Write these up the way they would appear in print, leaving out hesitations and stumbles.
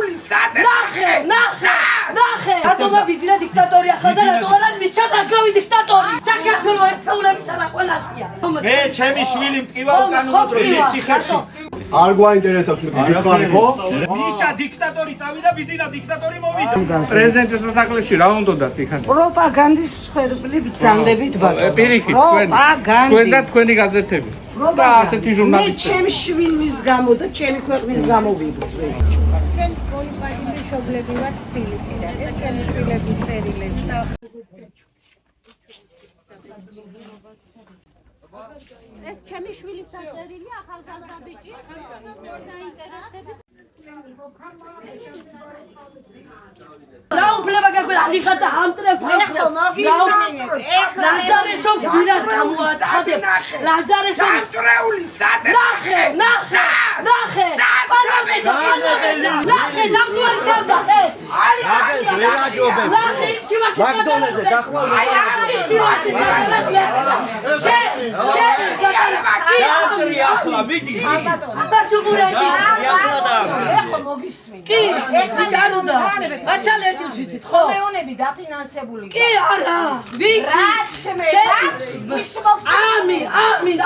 გამწრეული სადე ნახე რატომა ბიძინა დიქტატორი ახლა და რატომ არ არის შადაგავი დიქტატორი საქართველოს ერთეულებისა და ყველასია მე ჩემი შვილი მტკივა უკანონო დროშის ციხეში არ გვაინტერესებს მიგიხარი ხო? მიშა დიქტატორი წავიდა ბიძინა დიქტატორი მოვიდა პრეზიდენტის სასახლეში რა უნდათ იქან? პროპაგანდის მსხვერპლი ბრძანდებით ბატონო პირიქით თქვენ და თქვენი გაზეთები და ასეთი ჟურნალისტები მე ჩემი შვილის გამო და ჩემი ქვეყნის გამო ვიბრძვი ჩვენ პოლიპატიმი მშობლები ვართ თბილისიდან ეს ჩვენი შვილების წერილები ეს ჩემი შვილის დაწერილია ახალგაზრდა ბიჭი დაინტერესდებით რა უფლება გაგველა დიხადა ამტრევთ ლაზარესო გვირად გამოაცხადებ ლაზარესო გამწრეული სადე ნახე ნახე დამწვარი დამბახე ნახე მაგდონელზე დახვალ ახლა მიდი ბასუგურები ეხო მოგისმენთ კი ბიჭარუდა ბაცალ ერთი ვთვით ხო მეონები დაფინანსებული კი არა ვიცი რაც მე ის ამინ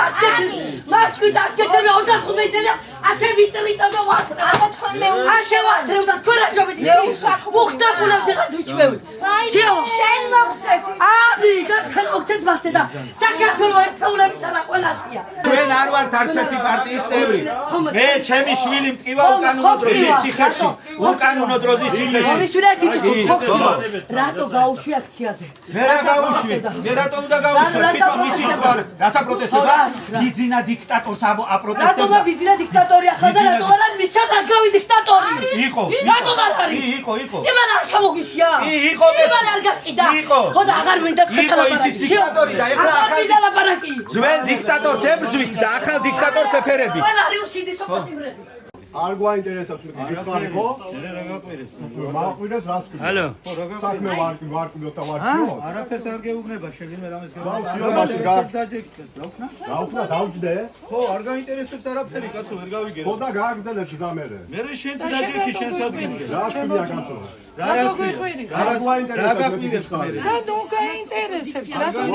მაჩვით აკეთებ 25 წელია ასე ვიწრიტო და ვატრა თქვენ მეუნე ასე ვატრევ და ქორაჯობეთ მუხტაფულებს ეხა თვიჩვევი შენ მოგცეს ამი და ხელ მოგცეს მასე და საქართველოს ერთეულებისა და ყველასია ჩვენ არ ვართ არცერთი პარტიის წევრი მე ჩემი შვილი მტკივა უკანონო დროშის ციხეში უკანონო დროშის ციხეში მომისვირა თვითონ ხო რატო გაუშვი აქციაზე მე რა გაუშვი მე რატო უნდა გაუშვი თვითონ მისი თქვა რასა პროტესტება ბიძინა დიქტატორს აპროტესტებდა რატომა ბიძინა დიქტატორი ახლა და რატომ არ არის შადაგავი დიქტატორი იყო რატომ არ არის იყო იმან არ შემოგვისია იყო იმან არ გასყიდა იყო ხო და აღარ მინდა თქვენ ისიც დიქტატორი და ეხლა ახალი დალაპარაკი ძველ დიქტატორს ებრძვით და ახალ დიქტატორს ეფერები ყველა არის უსიდის ოპტიმრები არ გვაინტერესებს მიგიხარი ხო? მაყვირებს რას ქვია? ჰალო საქმე ვარკვიოთ და ვარკვიოთ? არაფერს არ გეუბნება შეგინე რამეს გავუჩიო მაშინ გავუქნა დავჯდე? ხო არ გაინტერესებს არაფერი კაცო ვერ გავიგერო ხო და გააგრძელებ ზამერე მე შენც დაჯექი შენს ადგილზე რა ქვია კაცო? რა გვაინტერესებს რა გვაინტერესებს მე რატომ გაინტერესებს რატომ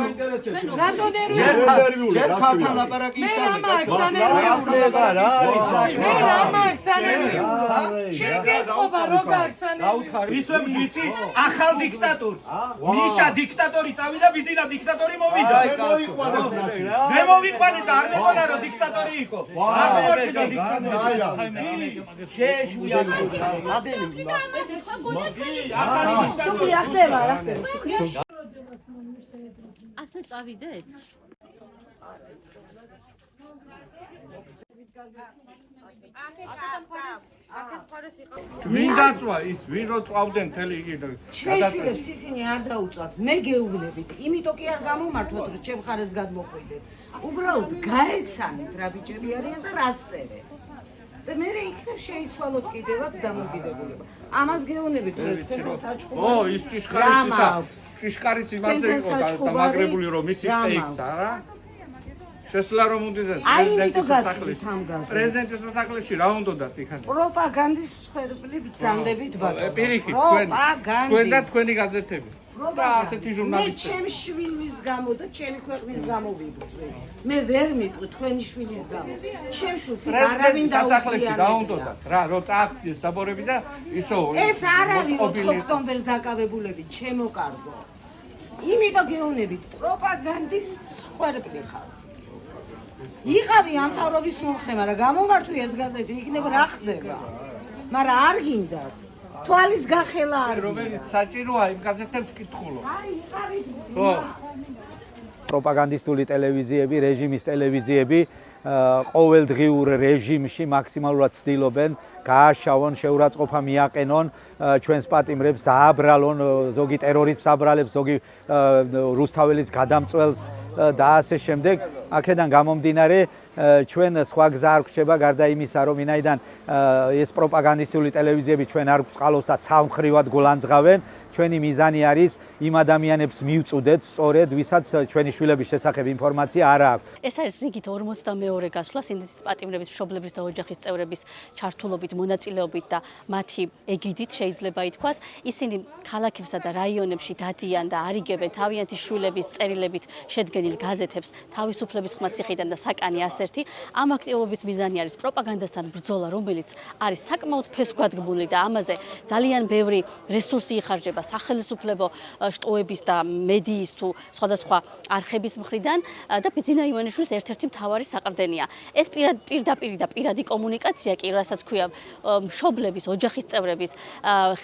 გაინტერესებს რატომ ნერვიული ჯერ ქალთან ლაპარაკი ისწავლე რა რა არის მე რა მაქსანები შეგეთყობა რო გააქსანები გაუთხარი ისვე ვიცი ახალ დიქტატორს მიშა დიქტატორი წავიდა ბიძინა დიქტატორი მოვიდა მე მოვიყვანე და არ მეყონა რომ დიქტატორი იყო არ მოჩნდა დიქტატორი შეეშვია ადენი შუქრია ხდება რა ხდება შუქრია ასე წავიდეთ ვინ დაწვა ის ვინ რო წავდნენ თელი იგი ჩვენშვილებს ისინი არ დაუწვათ მე გეუბნებით იმიტომ კი არ გამომართვათ რომ ჩემ ხარეს გადმოხვიდეთ უბრალოდ გაეცანით რა ბიჭები არიან და რას წერენ და მე იქნებ შეიცვალოთ კიდევაც დამოკიდებულება ამას გეუბნებით რომ თქვენ საჩხუბარი ო ის ჭიშკარიც იმაზე იყო დამაგრებული რომ ისი წეიქცა რა შესლა რომ უნდათ პრეზიდენტის სასახლეში რა უნდათ იქან? პროპაგანდის მსხვერპლი ბრძანდებით ბატონო პირიქით თქვენ და თქვენი გაზეთები და ასეთი ჟურნალისტები მე ჩემი შვილის გამო და ჩემი ქვეყნის გამო ვიბრძვი მე ვერ მიტყვი თქვენი შვილის გამო ჩემ შვილს არავინ დასახლეში რა უნდათ რა რო წააქციეს საბორები და ისო ეს არ არის ოქტომბერს დაკავებულები ჩემო კარგო იმიტომ გეუბნებით პროპაგანდის მსხვერპლი ხარ იყავი ამ თავრობის მომხრე, მაგრამ გამომართვი ეს გაზეთი, იქნება რა ხდება. მაგრამ არ გინდათ. თვალის გახელა არ რომელიც საჭიროა იმ გაზეთებს კითხულობ. ხო. პროპაგანდისტული ტელევიზიები, რეჟიმის ტელევიზიები ყოველდღიურ რეჟიმში მაქსიმალურად ცდილობენ გააშავონ, შეურაცხყოფა მიაყენონ ჩვენს პატიმრებს, დააბრალონ ზოგი ტერორისტს აბრალებს, ზოგი რუსთაველის გადამწველს და ასე შემდეგ. აქედან გამომდინარე ჩვენ სხვა გზა არ გვჭება გარდა იმისა, რომ ვინაიდან ეს პროპაგანდისტული ტელევიზიები ჩვენ არ გვწყალოს და ცალმხრივად გულანძღავენ, ჩვენი მიზანი არის იმ ადამიანებს მივწუდეთ სწორედ, ვისაც ჩვენი შვილების შესახებ ინფორმაცია არ აქვს. ეს არის რიგით 40 მეორე გასვლა სინდისის პატიმრების მშობლების და ოჯახის წევრების ჩართულობით, მონაწილეობით და მათი ეგიდით შეიძლება ითქვას, ისინი ქალაქებსა და რაიონებში დადიან და არიგებენ თავიანთი შვილების წერილებით შედგენილ გაზეთებს თავისუფლების ხმა ციხიდან და საკანი 101. ამ აქტივობის მიზანი არის პროპაგანდასთან ბრძოლა, რომელიც არის საკმაოდ ფესვგადგმული და ამაზე ძალიან ბევრი რესურსი იხარჯება სახელმწიფო შტოების და მედიის თუ სხვადასხვა არხების მხრიდან და ბიძინა ივანიშვილის ერთ-ერთი მთავარი საყრდენია. ეს პირდაპირი და პირადი კომუნიკაცია კი, რასაც ქვია მშობლების, ოჯახის წევრების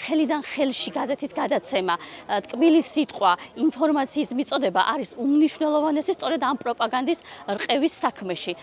ხელიდან ხელში გაზეთის გადაცემა, ტკბილი სიტყვა, ინფორმაციის მიწოდება არის უმნიშვნელოვანესი სწორედ ამ პროპაგანდის რყევის საქმეში.